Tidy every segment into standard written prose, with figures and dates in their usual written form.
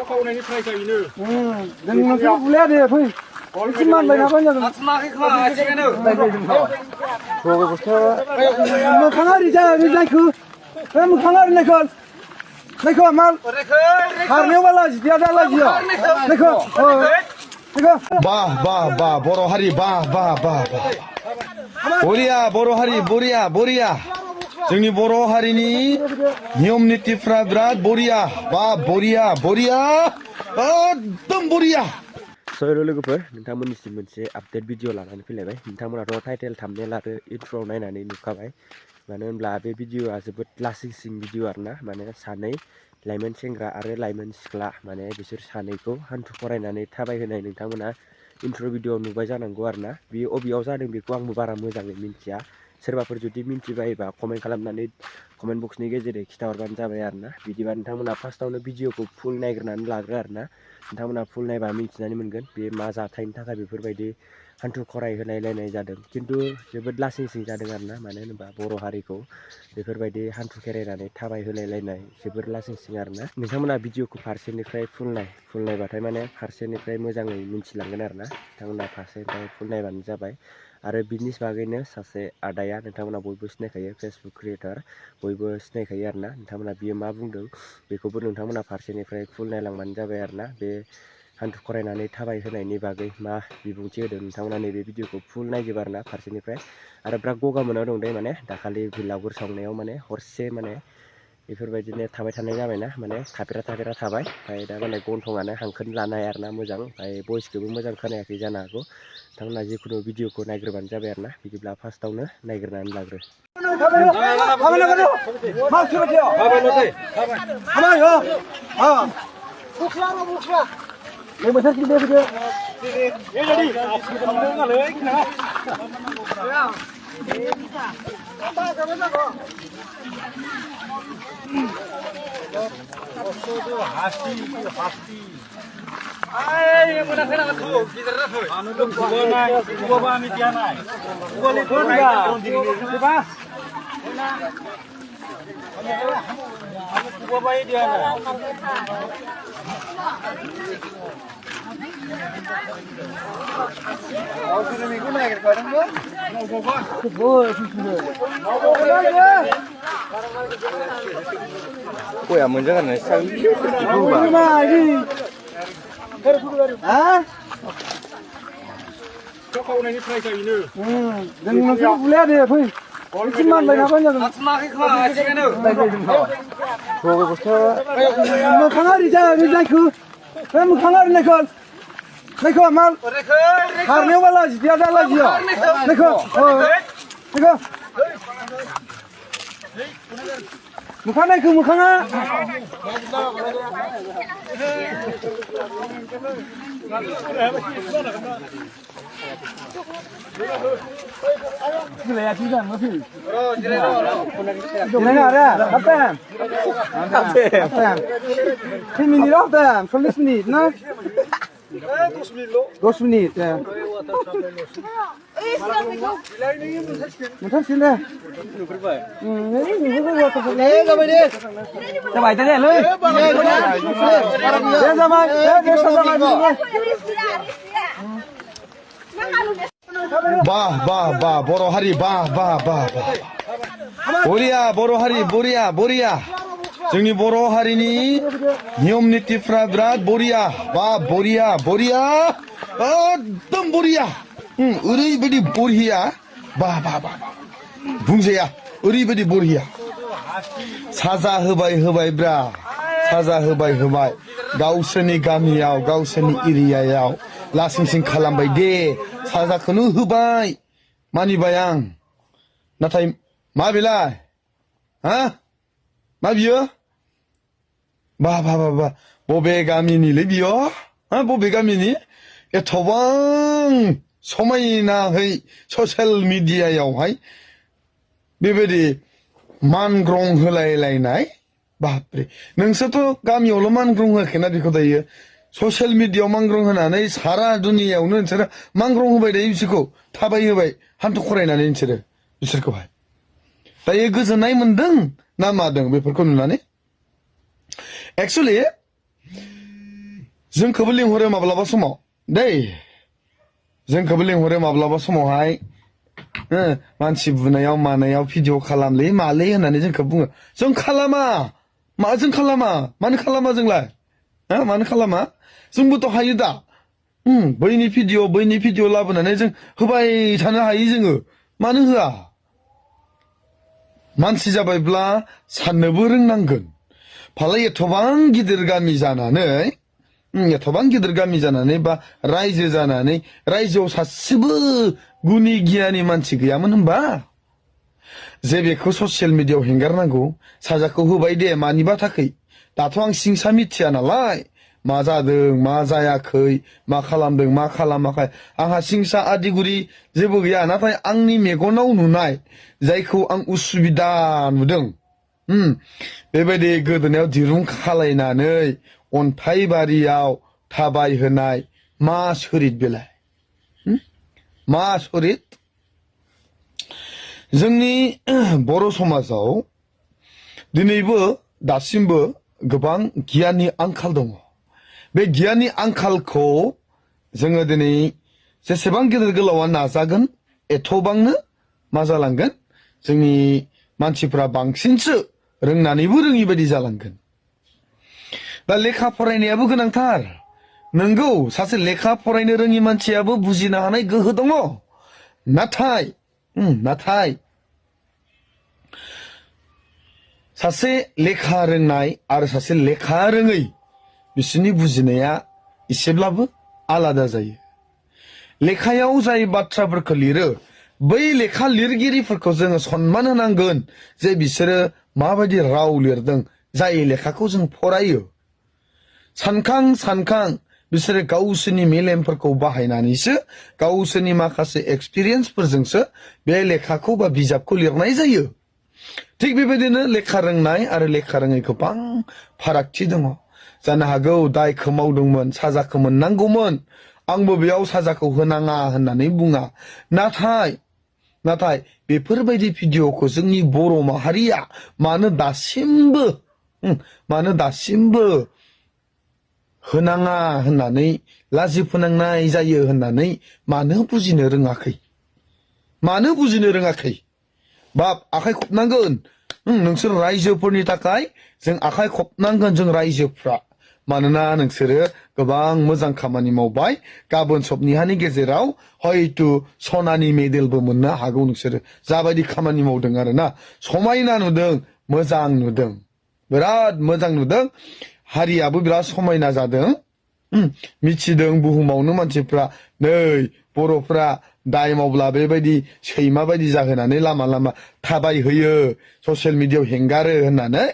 เขาในนี้ใครใส่เนื้อ능는 불려야 돼. 거의 10만 원 나가냐고. 아스마키 카 지금은 저거 보세요. 뭐 강아리자, 그. 뭐 강아리 내가 말. 가르며 발라지, 디아 달라지요. 내가 봐, 보러 하리, 봐. 보리야, 보러 하리, 보리야. 정리 보러 하리니, 니엄니티 프라드라, 보리야. 봐, 보리야. 어떤 보리야. Soal लोगोफोर नोंथांमोननिसिम मोनसे आपडेट भिडिअ लानानै फैलायबाय नोंथांमोनाथ' टाइटेल थाम्बनेल आरो इन्ट्र नायनानै नुखाबाय मानो होनब्ला बे भिडिअआ जोबोद लासिं भिडिअ आरोना माने सानै लाइमोन सेंग्रा आरो लाइमोन सिख्ला माने बिसोर सानैखौ हान्थु खरायनानै थाबायहोनाय नोंथांमोना इन्ट्र भिडिअ नुबाय जानांगौ आरोना बेयो अबेयाव जादों बेखौ आंबो बारा मोजाङै मिन्थिया सोरबाफोर जुदि मिन्थिबायोबा कमेन्ट खालामनानै कमेन्ट बक्सनि गेजेरै खिथाहरबानो जाबाय आरोना बिदिबा नोंथांमोना फार्स्टआवनो भिडिअखौ फुल नायग्रोनानै लाग्रो आरोना नोंथांमोना फुल नायबा मिन्थिनानै मोनगोन बे मा जाथायनि थाखाय बेफोरबायदि हान्थु खराय होलायलायनाय जादों खिन्थु जोबोद लासिं जादों आरोना मानो होनोबा बर' हारिखौ बेफोरबायदि हान्थु खेरायनानै थाबाय होलायलायनाय जोबोद लासिं आरोना नोंथांमोना भिडिअखौ फारसेनिफ्राय फुल नायबाथाय माने फारसेनिफ्राय मोजाङै मिन्थिलांगोन आरोना नोंथांमोना फारसेनिफ्राय फुल नायबानो जाबाय आरो बिनि बागैनो सासे आदाया नोंथांमोना बयबो सिनायखायो फेसबुक क्रिएटर बयबो सिनायखायो आरोना नोंथांमोना बियो मा बुंदों बेखौबो नोंथांमोना फारसेनिफ्राय फुल नायलांबानो जाबाय आरोना बे हान्थु खरायनानै थाबाय होनायनि बागै मा बिबुंथि होदों नोंथांमोना नैबे भिडिअखौ फुल नायजोब आरोना फारसेनिफ्राय आरो बिराद गगा मोनना दं दे माने दाखालि भेलागुर सावनायाव माने हरसे माने बेफोरबायदिनो थाबाय थानाय जाबायना माने थाफेरा थाबाय ओमफ्राय दा माने गन्थंआनो हांखोन लानो हाया आरोना मोजां ओमफ्राय भइसखौबो मोजां खोनायाखै जानो हागौ नोंथांमोना जिखुनु भिडिअखौ नायग्रोबानो जाबाय आरोना बिदिब्ला फार्स्टआवनो नायग्रोनानै लाग्रो Ay, muna ka na to. Gider na to. Ano dong buwa ba mi diyan ay? Buwa ni ko na. Di ba? Ano buwa ba diyan ay? Ako sino mi ko na ka rin mo? 뭐야, 먼저가 내 상.เขาในนี้ใครใส่เนื้อ능는 불려야 돼. 거의 10만 원 나가냐고. 아스마키 카 지금은 저거 보세요. 뭐 강아리자, 그. 뭐 강아리 내가 말. 가르며 발라지, 디아 달라지요. 내가 무카네 그 무카나 그래야 진짜 뭐 필. 내가 알아. 앞에. 민이라 앞에. 30 나. 2 minutes. Một thắt xin đây. Cho bài tới đây lên. Để ra mai, để sao ra mai. 봐, 보러 하리, 봐. 보러 하리, 보리야. 정리 보러 하리니, 니엄니티 프라드라, 보리야. 봐, 보리야. 어떤 보리야. 어리버리 보리야. 봐. 붕세야, 어리버리 보리야. 사자 허바이, 사자 허바이. 가우스니 가미야오, 가우스니 이리야야오. 라싱싱 칼람바이 데. 사자 그누 허바이. 마니바양. 나타임, 마빌라. 마비요? 봐. 보베 가미니 레비요? 보베 가미니? 에토방 소마이나 헤이 소셜 미디어यावहाय बेबायदि मानग्रं होलायलायनाय बापरे नोंसोरथ' गामियावल' मानग्रं होआखैना बेखौ दायो social मिडियायाव मानग्रं होनानै सारा दुनियायावनो नोंसोरो मानग्रं होबाय दायो बिसोरखौ थाबाय होबाय हान्थु खरायनानै बिसोरखौहाय दायो गोजोननाय मोनदों ना मादों बेफोरखौ नुनानै एक्चुअली जोंखौबो लिंहरो माब्लाबा समाव दै जोंखौबो लिंहरो माब्लाबा समावहाय मानसि बुनायाव मानायाव भिडिअ खालामलै मालै होननानै जोंखौ बुङो जों खालामा माजों खालामा मानो खालामा जोंलाय मानो खालामा जोंबोथ' हायो दा बैनि भिडिअ लाबोनानै जों होबाय थानो हायो जोङो मानो होआ मानसि जाबायब्ला साननोबो रोंनांगोन फालाय एथबां गिदिर गामि जानानै बा रायजो जानानै रायजोआव सासेबो गुनि गियानि मानसि गैयामोन होनबा जे बेखौ ससियेल मिडियायाव हेंगारनांगौ साजाखौ होबाय दे मानिबा थाखै दाथ' आं सिंसा मिथिया नालाय मा जादों मा जायाखै मा खालामदों मा खालामाखै आंहा सिंसा आदिगुरि जेबो गैया नाथाय आंनि मेगनाव नुनाय जायखौ आं उसुबिदा नुदों बेबायदि गोदोनायाव दिरुं खालायनानै अन्थाइबारियाव थाबायहोनाय मा सोरित बेलाय मा सोरित जोंनि बर' समाजाव दिनैबो दासिमबो गोबां गियाननि आंखाल दङ बे गियाननि आंखालखौ जोङो दिनै जेसेबां गिदिर गोलावा नाजागोन एथबांनो मा जालांगोन जोंनि मानसिफ्रा बांसिनसो रोंनानैबो रोङि बायदि जालांगोन दा लेखा फरायनायाबो गोनांथार नंगौ सासे लेखा फरायनो रोङि मानसियाबो बुजिनो हानाय गोहो दङ नाथाय सासे लेखा रोंनाय आरो सासे लेखा रोङै बिसोरनि बुजिनाया एसेब्लाबो आलादा जायो लेखायाव जाय बाथ्राफोरखौ लिरो बै लेखा लिरगिरिफोरखौ जोङो सनमान होनांगोन जे बिसोरो माबायदि राव लिरदों जाय लेखाखौ जों फरायो सानखां बिसोरो गावसोरनि मेलेमफोरखौ बाहायनानैसो गावसोरनि माखासे एक्सपिरियेन्सफोरजोंसो बे लेखाखौ बा बिजाबखौ लिरनाय जायो थिग बेबायदिनो लेखा रोंनाय आरो लेखा रोङै गोबां फारागथि दङ जानो हागौ दायखौ मावदोंमोन साजाखौ मोननांगौमोन आंबो बेयाव साजाखौ होनाङा होननानै बुङा नाथाय बेफोरबायदि भिडिअखौ जोंनि बर' माहारिया मानो दासिमबो होनाङा होननानै लाजि फोनांनाय जायो होननानै मानो बुजिनो रोङाखै बाप आखाइ खबनांगोन नोंसोर रायजोफोरनि थाखाय जों आखाइ खबनांगोन जों रायजोफ्रा मानोना नोंसोरो गोबां मोजां खामानि मावबाय गाबोन सबनिहानि गेजेराव हयतो सनानि मेडेलबो मोननो हागौ नोंसोरो जाबायदि खामानि मावदों आरोना समायना नुदों मोजां नुदों बिराद मोजां नुदों हारियाबो बिराद समायना जादों मिथिदों बुहुमावनो मानसिफ्रा नै बर'फ्रा दाय मावब्ला बेबायदि सैमा बायदि जाहोनानै लामा थाबायहोयो ससियेल मिडियायाव हेंगारो होननानै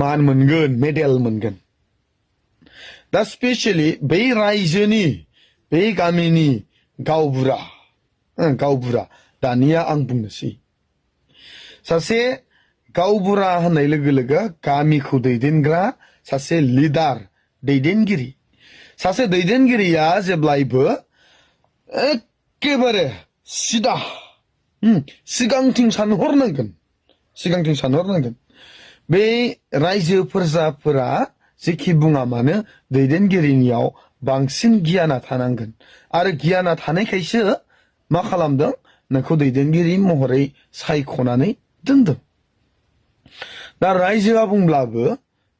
मान मोनगोन मेडेल मोनगोन दा स्पेसियेलि बै रायजोनि बै गामिनि गावबुरा दानिया आं बुंनोसै सासे गावबुरा होननाय लोगो लोगो गामिखौ दैदेनग्रा सासे लिडार दैदेनगिरि सासे दैदेनगिरिया जेब्लायबो एखेबारे सिदा सिगांथिं सानहरनांगोन बे रायजो प्रजाफोरा जेखि बुङा मानो दैदेनगिरिनियाव बांसिन गियाना थानांगोन आरो गियाना थानायखायसो मा खालामदों नोंखौ दैदेनगिरि महरै सायख'नानै दोनदों दा रायजोआ बुंब्लाबो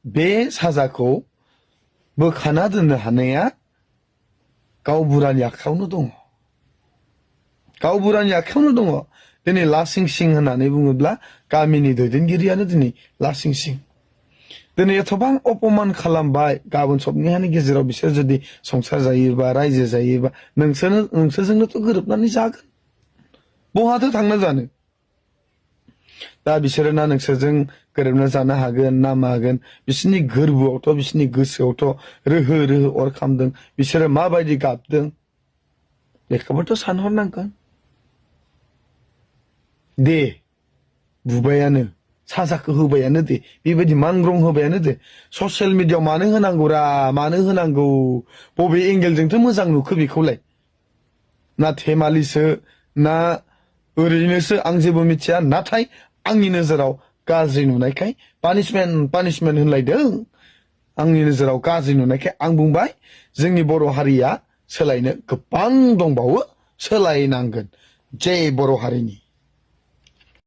बे साजाखौ बोखाना दोननो हानाया गावबुरानि आखायावनो दङ दिनै लासिं सिं होननानै बुङोब्ला गामिनि दैदेनगिरियानो दिनै लासिं सिं दिनै एथबां अपमान खालामबाय गाबोन सबनिहानि गेजेराव बिसोर जुदि संसार जायोबा रायजो जायोबा नोंसोरजोंनोथ' गोरोबनानै जागोन बहाथो थांना जानो दा बिसोरो ना नोंसोरजों गोरोबना जानो हागोन ना मागोन बिसोरनि गोरबोआवथ' बिसोरनि गोसोआवथ' रोहो अर खामदों बिसोरो माबायदि गाबदों बेखौबोथ' सानहरनांगोन दे बुबायानो साजाखौ होबायानो दे बेबायदि मांग्रं होबायानो दे ससियेल मिडियायाव मानो होनांगौ बबे एंगेलजोंथ' मोजां नुखो बेखौलाय ना धेमालिसो ना ओरैनोसो आं जेबो मिथिया नाथाय आंनि नोजोराव गाज्रि नुनायखाय पानिशमेन्ट होनलायदों आंनि नोजोराव गाज्रि नुनायखाय आं बुंबाय जोंनि बर' हारिया सोलायनो गोबां दंबावो सोलायनांगोन जय बर' हारिनि